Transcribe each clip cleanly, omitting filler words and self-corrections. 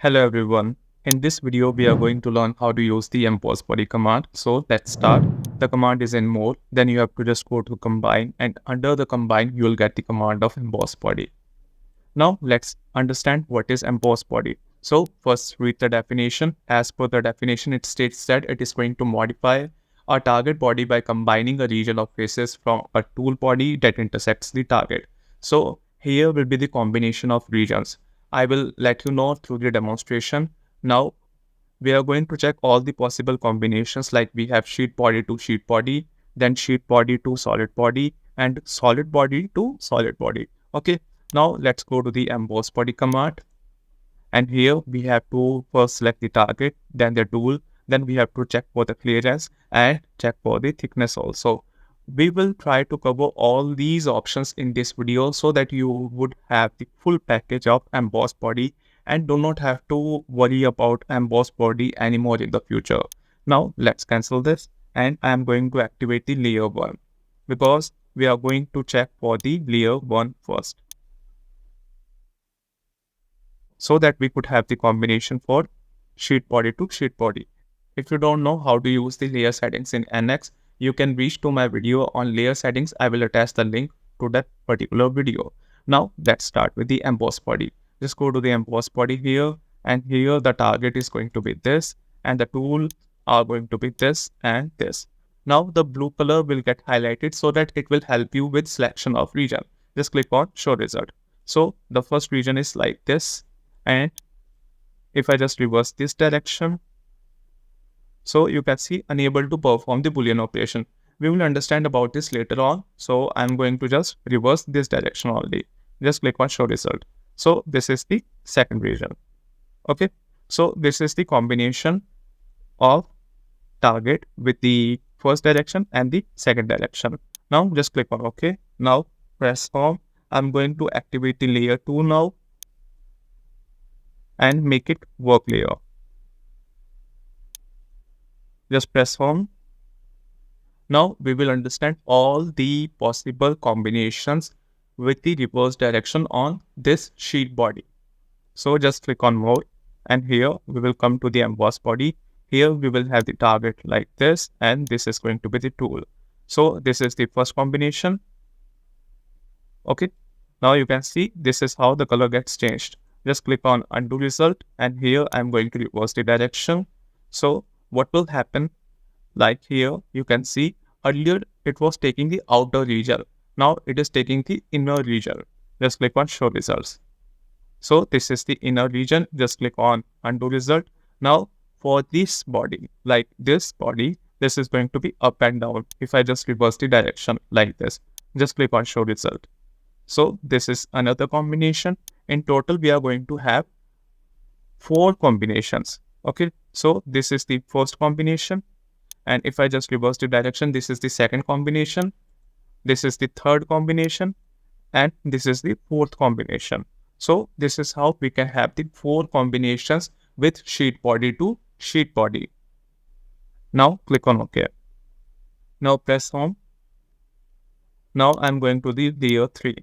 Hello everyone. In this video, we are going to learn how to use the Emboss Body command. So let's start. The command is in more. Then you have to just go to combine, and under the combine, you will get the command of Emboss Body. Now let's understand what is Emboss Body. So first read the definition. As per the definition, it states that it is going to modify a target body by combining a region of faces from a tool body that intersects the target. So here will be the combination of regions. I will let you know through the demonstration. Now we are going to check all the possible combinations, like we have sheet body to sheet body, then sheet body to solid body, and solid body to solid body. Okay, now let's go to the emboss body command. And here we have to first select the target, then the tool, then we have to check for the clearance and check for the thickness also. We will try to cover all these options in this video so that you would have the full package of emboss body and do not have to worry about emboss body anymore in the future. Now let's cancel this, and I am going to activate the layer 1 because we are going to check for the layer 1 first, so that we could have the combination for sheet body to sheet body. If you don't know how to use the layer settings in NX, you can reach to my video on layer settings. I will attach the link to that particular video. Now let's start with the emboss body. Just go to the emboss body here, and here the target is going to be this, and the tool are going to be this and this. Now the blue color will get highlighted so that it will help you with selection of region. Just click on show result. So the first region is like this, and if I just reverse this direction, so you can see unable to perform the Boolean operation. We will understand about this later on. So I'm going to just reverse this direction only. Just click on show result. So this is the second region. Okay. So this is the combination of target with the first direction and the second direction. Now just click on OK. Now press home. I'm going to activate the layer 2 now and make it work layer. Just press home. Now we will understand all the possible combinations with the reverse direction on this sheet body. So just click on more, and here we will come to the emboss body. Here we will have the target like this, and this is going to be the tool. So this is the first combination. Okay. Now you can see this is how the color gets changed. Just click on undo result, and here I'm going to reverse the direction. So what will happen, like here you can see earlier it was taking the outer region. Now it is taking the inner region. Just click on show results. So this is the inner region. Just click on undo result. Now for this body, like this body, this is going to be up and down. If I just reverse the direction like this, just click on show result. So this is another combination. In total, we are going to have 4 combinations. Okay, so this is the first combination, and if I just reverse the direction, this is the second combination, this is the third combination, and this is the fourth combination. So this is how we can have the 4 combinations with sheet body to sheet body. Now click on OK. Now press home. Now I'm going to the layer 3.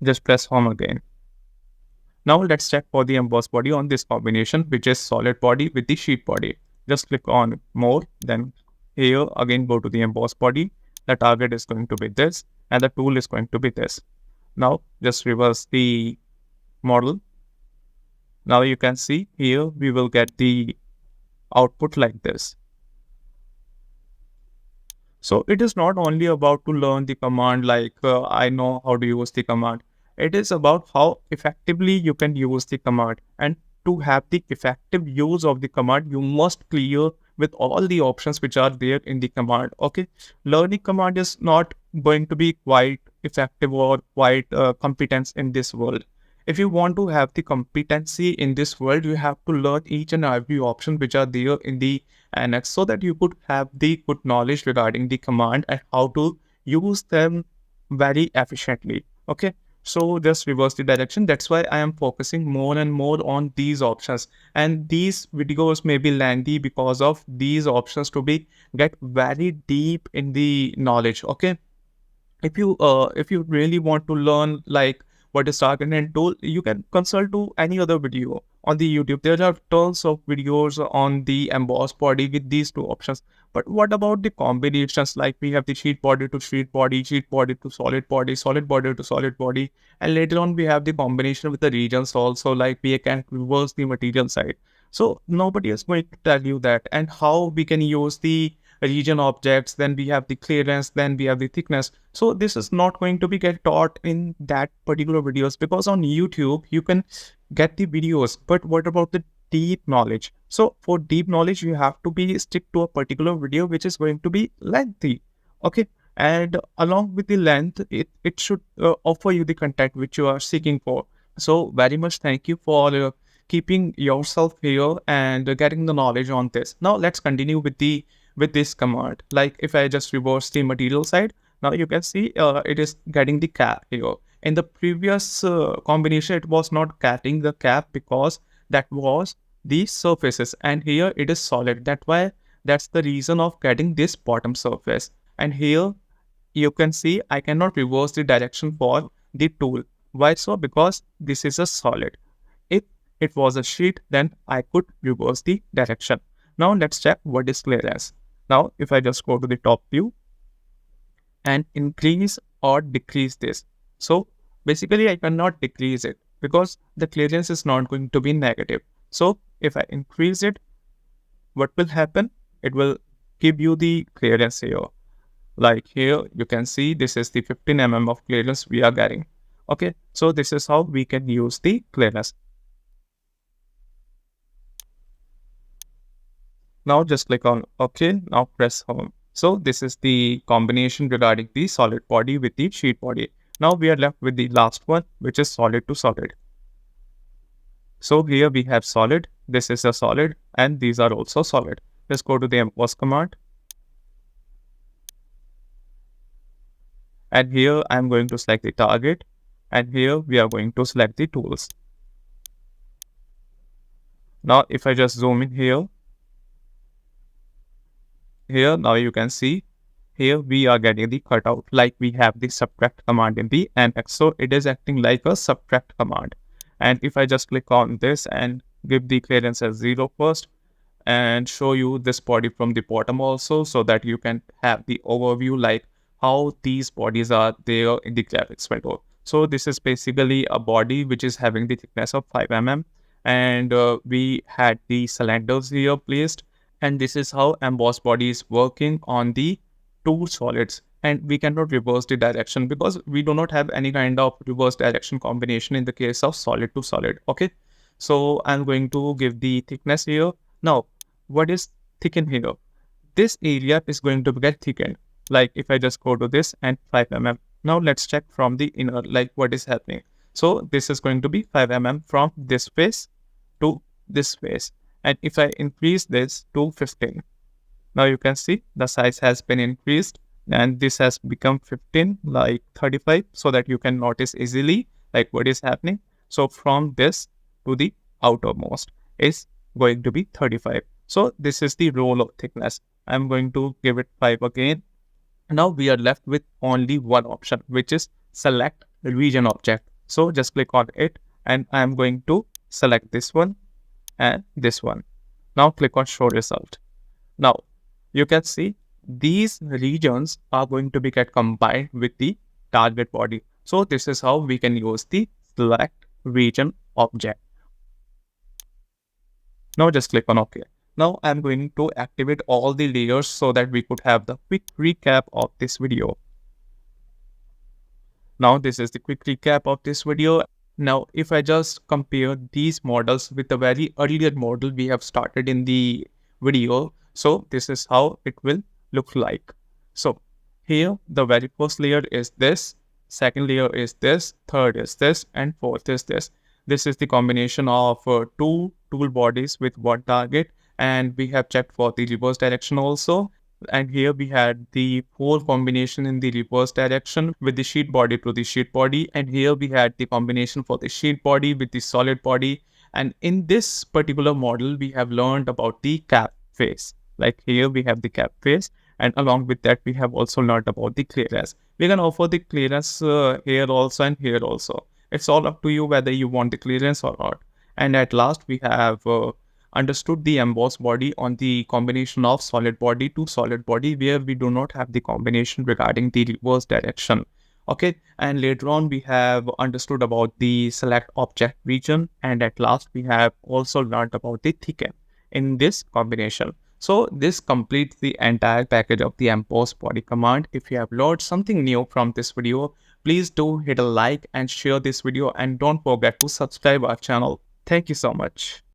Just press home again. Now let's check for the emboss body on this combination, which is solid body with the sheet body. Just click on more, then here again go to the emboss body. The target is going to be this, and the tool is going to be this. Now just reverse the model. Now you can see here we will get the output like this. So it is not only about to learn the command like I know how to use the command. It is about how effectively you can use the command. And to have the effective use of the command, you must clear with all the options which are there in the command. Okay, learning command is not going to be quite effective or quite competence in this world. If you want to have the competency in this world, you have to learn each and every option which are there in the annex, so that you could have the good knowledge regarding the command and how to use them very efficiently. Okay, so just reverse the direction. That's why I am focusing more and more on these options, and these videos may be lengthy because of these options to be get very deep in the knowledge. Okay, if you really want to learn like what is target and tool, you can consult to any other video on the YouTube. There are tons of videos on the Emboss Body with these two options. But what about the combinations? Like we have the sheet body to sheet body to solid body to solid body, and later on we have the combination with the regions also, like we can reverse the material side. So nobody is going to tell you that, and how we can use the region objects, then we have the clearance, then we have the thickness. So this is not going to be get taught in that particular videos, because on YouTube you can get the videos, but what about the deep knowledge? So for deep knowledge you have to be stick to a particular video which is going to be lengthy. Okay, and along with the length, it should offer you the content which you are seeking for. So very much thank you for keeping yourself here and getting the knowledge on this. Now let's continue with this command. Like if I just reverse the material side, now you can see it is getting the cap here. In the previous combination, it was not getting the cap because that was the surfaces, and here it is solid. That's the reason of getting this bottom surface. And here you can see I cannot reverse the direction for the tool. Why so? Because this is a solid. If it was a sheet, then I could reverse the direction. Now let's check what is clearance. Now if I just go to the top view and increase or decrease this. So basically I cannot decrease it because the clearance is not going to be negative. So if I increase it, what will happen? It will give you the clearance here. Like here, you can see this is the 15 mm of clearance we are getting. Okay, so this is how we can use the clearance. Now just click on OK. Now press home. So this is the combination regarding the solid body with the sheet body. Now we are left with the last one, which is solid to solid. So here we have solid. This is a solid, and these are also solid. Let's go to the Emboss command. And here I'm going to select the target, and here we are going to select the tools. Now if I just zoom in here, now you can see here we are getting the cutout, like we have the subtract command in the NX. So it is acting like a subtract command. And if I just click on this and give the clearance as 0 first, and show you this body from the bottom also, so that you can have the overview like how these bodies are there in the graphics window. So this is basically a body which is having the thickness of 5 mm, and we had the cylinders here placed, and this is how Emboss Body is working on the two solids. And we cannot reverse the direction because we do not have any kind of reverse direction combination in the case of solid to solid. Okay, so I'm going to give the thickness here. Now what is thicken here? This area is going to get thickened. Like if I just go to this and 5 mm. Now let's check from the inner, like what is happening. So this is going to be 5 mm from this face to this face. And if I increase this to 15, now you can see the size has been increased, and this has become 15, like 35, so that you can notice easily like what is happening. So from this to the outermost is going to be 35. So this is the roll of thickness. I'm going to give it 5 again. Now we are left with only one option, which is select region object. So just click on it, and I'm going to select this one and this one. Now click on show result. Now you can see these regions are going to be get combined with the target body. So this is how we can use the select region object. Now just click on OK. Now I'm going to activate all the layers so that we could have the quick recap of this video. Now this is the quick recap of this video. Now if I just compare these models with the very earlier model we have started in the video, so this is how it will look like. So here the very first layer is this, second layer is this, third is this, and fourth is this. This is the combination of two tool bodies with one target, and we have checked for the reverse direction also. And here we had the whole combination in the reverse direction with the sheet body to the sheet body. And here we had the combination for the sheet body with the solid body. And in this particular model, we have learned about the cap face. Like here we have the cap face. And along with that, we have also learned about the clearance. We can offer the clearance here also and here also. It's all up to you whether you want the clearance or not. And at last, we have understood the emboss body on the combination of solid body to solid body, where we do not have the combination regarding the reverse direction. Okay, and later on we have understood about the select object region, and at last we have also learned about the thicken in this combination. So this completes the entire package of the Emboss Body command. If you have learned something new from this video, please do hit a like and share this video, and don't forget to subscribe our channel. Thank you so much.